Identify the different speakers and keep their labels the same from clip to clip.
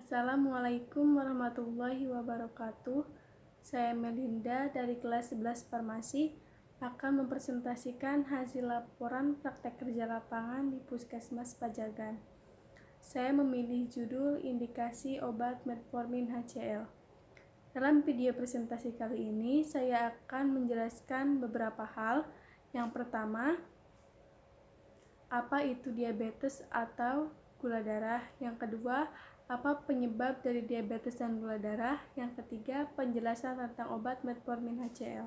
Speaker 1: Assalamualaikum warahmatullahi wabarakatuh. Saya Melinda dari kelas 11 Farmasi akan mempresentasikan hasil laporan praktek kerja lapangan di Puskesmas Pajagan. Saya memilih judul indikasi obat metformin HCl. Dalam video presentasi kali ini, saya akan menjelaskan beberapa hal. Yang pertama, apa itu diabetes atau gula darah. Yang kedua, apa penyebab dari diabetes dan gula darah. Yang ketiga, penjelasan tentang obat metformin HCl.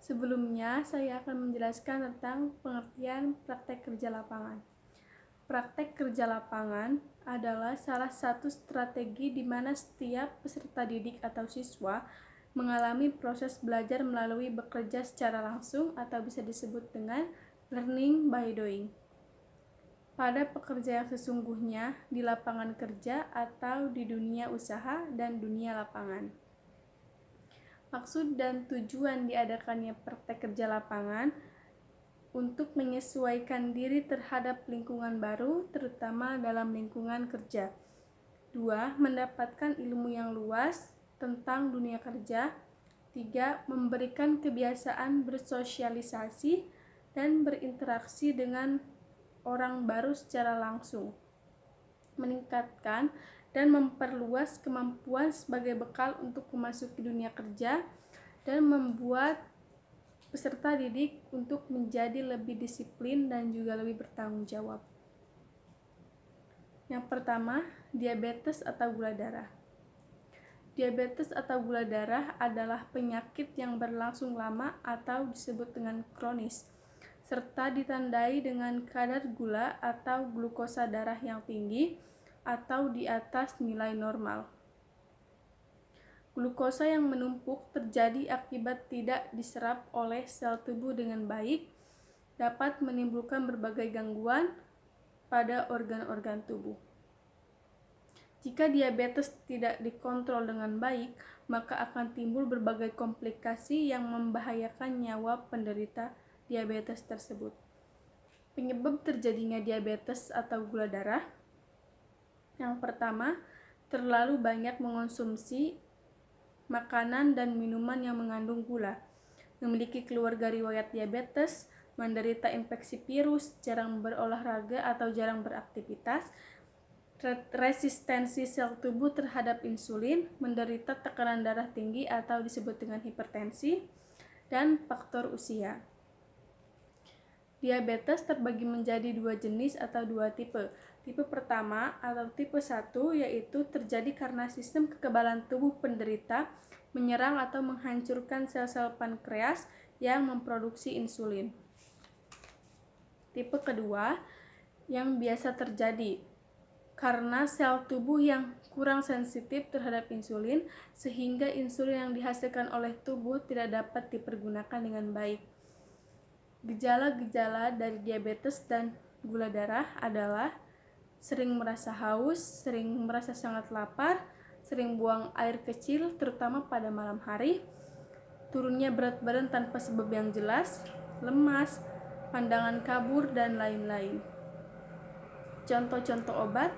Speaker 1: Sebelumnya, saya akan menjelaskan tentang pengertian praktek kerja lapangan. Praktek kerja lapangan adalah salah satu strategi di mana setiap peserta didik atau siswa mengalami proses belajar melalui bekerja secara langsung atau bisa disebut dengan learning by doing. Pada pekerja yang sesungguhnya di lapangan kerja atau di dunia usaha dan dunia lapangan. Maksud dan tujuan diadakannya praktek kerja lapangan untuk menyesuaikan diri terhadap lingkungan baru, terutama dalam lingkungan kerja. 2. Mendapatkan ilmu yang luas tentang dunia kerja. 3. Memberikan kebiasaan bersosialisasi dan berinteraksi dengan orang baru secara langsung. Meningkatkan dan memperluas kemampuan sebagai bekal untuk memasuki dunia kerja dan membuat peserta didik untuk menjadi lebih disiplin dan juga lebih bertanggung jawab. Yang pertama, diabetes atau gula darah. Diabetes atau gula darah adalah penyakit yang berlangsung lama atau disebut dengan kronis, serta ditandai dengan kadar gula atau glukosa darah yang tinggi atau di atas nilai normal. Glukosa yang menumpuk terjadi akibat tidak diserap oleh sel tubuh dengan baik, dapat menimbulkan berbagai gangguan pada organ-organ tubuh. Jika diabetes tidak dikontrol dengan baik, maka akan timbul berbagai komplikasi yang membahayakan nyawa penderita diabetes tersebut. Penyebab terjadinya diabetes atau gula darah. Yang pertama, terlalu banyak mengonsumsi makanan dan minuman yang mengandung gula, memiliki keluarga riwayat diabetes, menderita infeksi virus, jarang berolahraga atau jarang beraktivitas, resistensi sel tubuh terhadap insulin, menderita tekanan darah tinggi atau disebut dengan hipertensi, dan faktor usia. Diabetes terbagi menjadi dua jenis atau dua tipe. Tipe pertama atau tipe 1 yaitu terjadi karena sistem kekebalan tubuh penderita menyerang atau menghancurkan sel-sel pankreas yang memproduksi insulin. Tipe kedua yang biasa terjadi karena sel tubuh yang kurang sensitif terhadap insulin sehingga insulin yang dihasilkan oleh tubuh tidak dapat dipergunakan dengan baik. Gejala-gejala dari diabetes dan gula darah adalah sering merasa haus, sering merasa sangat lapar, sering buang air kecil terutama pada malam hari, turunnya berat badan tanpa sebab yang jelas, lemas, pandangan kabur, dan lain-lain. Contoh-contoh obat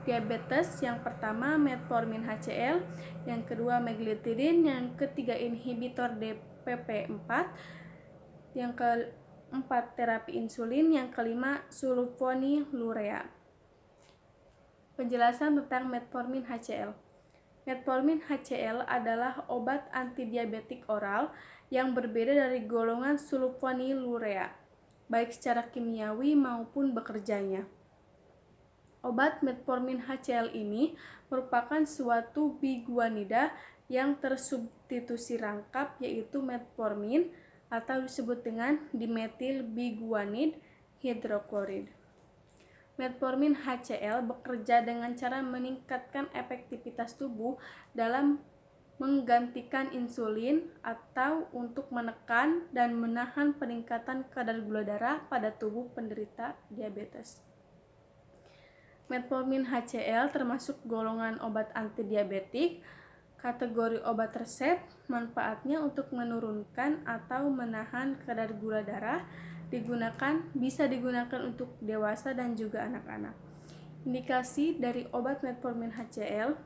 Speaker 1: diabetes: yang pertama metformin HCl, yang kedua meglitidin, yang ketiga inhibitor DPP-4, yang keempat terapi insulin, yang kelima sulfonylurea. Penjelasan tentang metformin HCl. Metformin HCl adalah obat antidiabetik oral yang berbeda dari golongan sulfonylurea, baik secara kimiawi maupun bekerjanya. Obat metformin HCl ini merupakan suatu biguanida yang tersubstitusi rangkap yaitu metformin atau disebut dengan dimetil biguanid hidroklorid. Metformin HCl bekerja dengan cara meningkatkan efektivitas tubuh dalam menggantikan insulin atau untuk menekan dan menahan peningkatan kadar gula darah pada tubuh penderita diabetes. Metformin HCl termasuk golongan obat antidiabetik, kategori obat resep. Manfaatnya untuk menurunkan atau menahan kadar gula darah bisa digunakan untuk dewasa dan juga anak-anak. Indikasi dari obat metformin HCl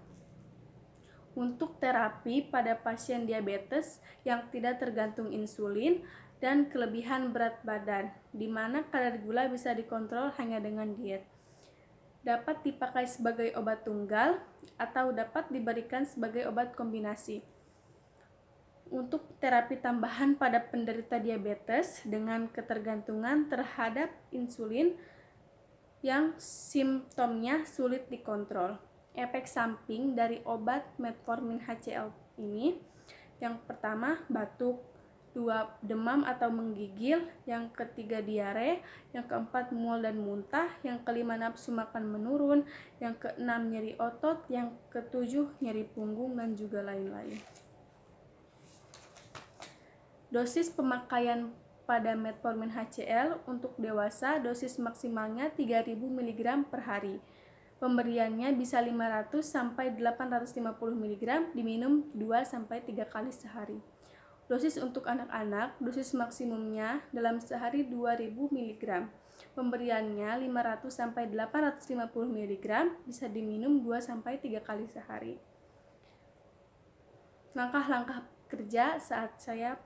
Speaker 1: untuk terapi pada pasien diabetes yang tidak tergantung insulin dan kelebihan berat badan, di mana kadar gula bisa dikontrol hanya dengan diet. Dapat dipakai sebagai obat tunggal atau dapat diberikan sebagai obat kombinasi. Untuk terapi tambahan pada penderita diabetes dengan ketergantungan terhadap insulin yang simptomnya sulit dikontrol. Efek samping dari obat metformin HCl ini, yang pertama batuk, dua demam atau menggigil, yang ketiga diare, yang keempat mual dan muntah, yang kelima nafsu makan menurun, yang keenam nyeri otot, yang ketujuh nyeri punggung dan juga lain-lain. Dosis pemakaian pada metformin HCl untuk dewasa, dosis maksimalnya 3000 mg per hari. Pemberiannya bisa 500 sampai 850 mg, diminum 2 sampai 3 kali sehari. Dosis untuk anak-anak, dosis maksimumnya dalam sehari 2000 mg. Pemberiannya 500 sampai 850 mg, bisa diminum 2 sampai 3 kali sehari. Langkah-langkah kerja saat saya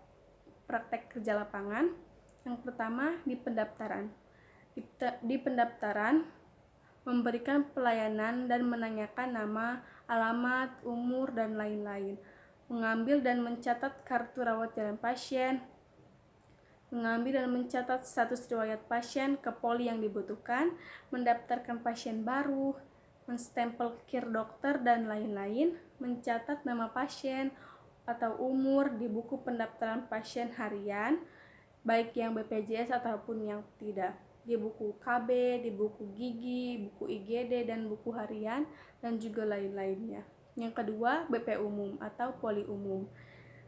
Speaker 1: praktek kerja lapangan. Yang pertama, di pendaftaran. Di pendaftaran, memberikan pelayanan dan menanyakan nama, alamat, umur, dan lain-lain. Mengambil dan mencatat kartu rawat jalan pasien. Mengambil dan mencatat status riwayat pasien ke poli yang dibutuhkan. Mendaftarkan pasien baru. Menstempel kir dokter, dan lain-lain. Mencatat nama pasien atau umur di buku pendaftaran pasien harian, baik yang BPJS ataupun yang tidak, di buku KB, di buku gigi, buku IGD, dan buku harian, dan juga lain-lainnya. Yang kedua, BP umum atau poli umum.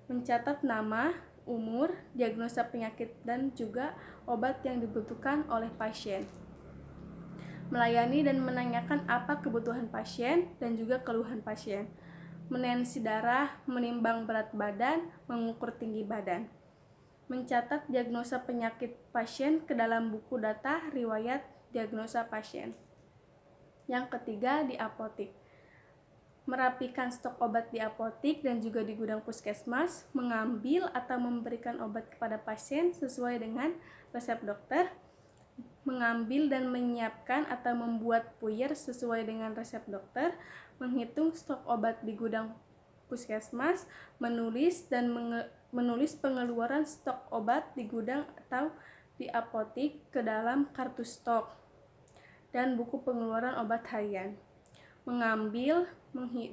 Speaker 1: Mencatat nama, umur, diagnosa penyakit, dan juga obat yang dibutuhkan oleh pasien. Melayani dan menanyakan apa kebutuhan pasien dan juga keluhan pasien. Menensi darah, menimbang berat badan, mengukur tinggi badan. Mencatat diagnosa penyakit pasien ke dalam buku data riwayat diagnosa pasien. Yang ketiga, di apotik. Merapikan stok obat di apotik dan juga di gudang puskesmas, mengambil atau memberikan obat kepada pasien sesuai dengan resep dokter, mengambil dan menyiapkan atau membuat puyer sesuai dengan resep dokter, menghitung stok obat di gudang puskesmas, menulis pengeluaran stok obat di gudang atau di apotik ke dalam kartu stok dan buku pengeluaran obat harian. Mengambil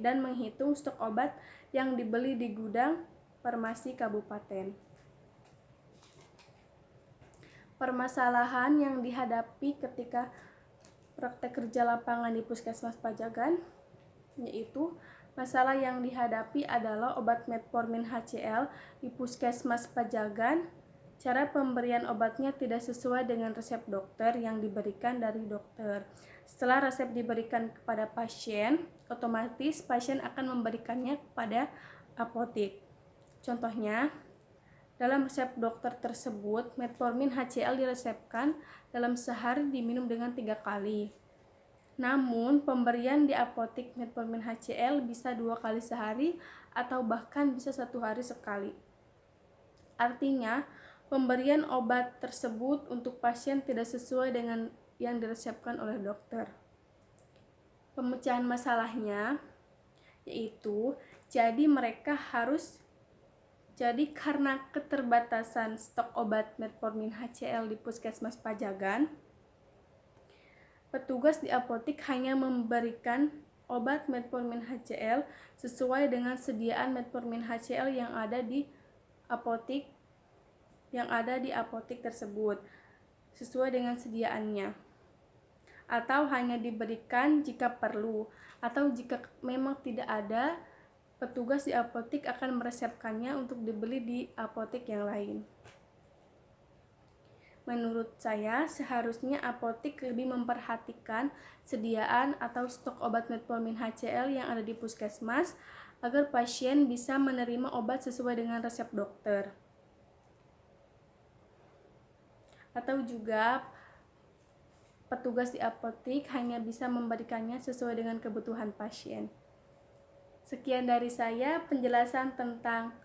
Speaker 1: dan menghitung stok obat yang dibeli di gudang farmasi kabupaten. Permasalahan yang dihadapi ketika praktek kerja lapangan di Puskesmas Pajagan, yaitu masalah yang dihadapi adalah obat metformin HCl di Puskesmas Pajagan. Cara pemberian obatnya tidak sesuai dengan resep dokter yang diberikan dari dokter. Setelah resep diberikan kepada pasien, otomatis pasien akan memberikannya kepada apotik. Contohnya, dalam resep dokter tersebut, metformin HCl diresepkan dalam sehari diminum dengan 3 kali. Namun, pemberian di apotik metformin HCl bisa 2 kali sehari atau bahkan bisa 1 hari sekali. Artinya, pemberian obat tersebut untuk pasien tidak sesuai dengan yang diresepkan oleh dokter. Pemecahan masalahnya yaitu Jadi karena keterbatasan stok obat metformin HCl di Puskesmas Pajagan, petugas di apotik hanya memberikan obat metformin HCl sesuai dengan sediaan metformin HCl yang ada di apotik tersebut, sesuai dengan sediaannya. Atau hanya diberikan jika perlu, atau jika memang tidak ada, petugas di apotik akan meresepkannya untuk dibeli di apotik yang lain. Menurut saya, seharusnya apotik lebih memperhatikan sediaan atau stok obat metformin HCl yang ada di puskesmas agar pasien bisa menerima obat sesuai dengan resep dokter. Atau juga petugas di apotek hanya bisa memberikannya sesuai dengan kebutuhan pasien. Sekian dari saya penjelasan tentang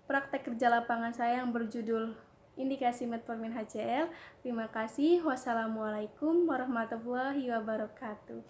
Speaker 1: praktek kerja lapangan saya yang berjudul Indikasi Metformin HCl. Terima kasih. Wassalamualaikum warahmatullahi wabarakatuh.